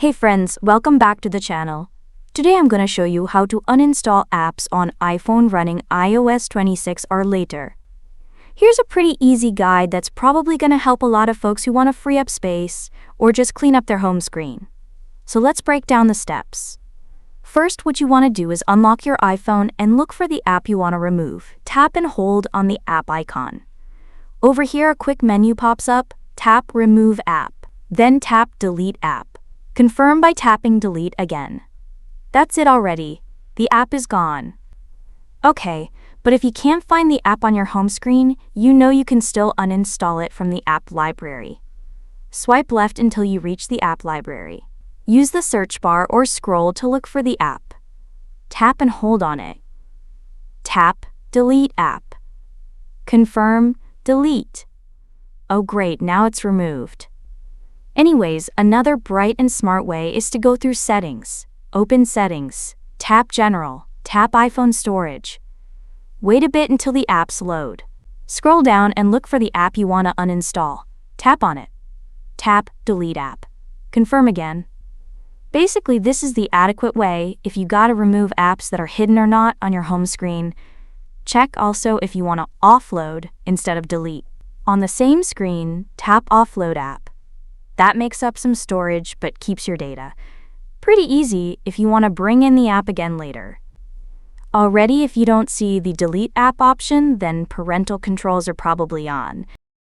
Hey friends, welcome back to the channel. Today I'm gonna show you how to uninstall apps on iPhone running iOS 26 or later. Here's a pretty easy guide that's probably gonna help a lot of folks who want to free up space or just clean up their home screen. So let's break down the steps. First, what you want to do is unlock your iPhone and look for the app you want to remove. Tap and hold on the app icon. Over here, a quick menu pops up. Tap Remove App. Then tap Delete App. Confirm by tapping Delete again. That's it already. The app is gone. Okay, but if you can't find the app on your home screen, you know you can still uninstall it from the app library. Swipe left until you reach the app library. Use the search bar or scroll to look for the app. Tap and hold on it. Tap Delete App. Confirm, delete. Oh great, now it's removed. Anyways, another bright and smart way is to go through Settings. Open Settings. Tap General. Tap iPhone Storage. Wait a bit until the apps load. Scroll down and look for the app you want to uninstall. Tap on it. Tap Delete App. Confirm again. Basically, this is the adequate way if you gotta remove apps that are hidden or not on your home screen. Check also if you want to offload instead of delete. On the same screen, tap Offload App. That makes up some storage but keeps your data. Pretty easy if you want to bring in the app again later. Already, if you don't see the Delete App option, then parental controls are probably on.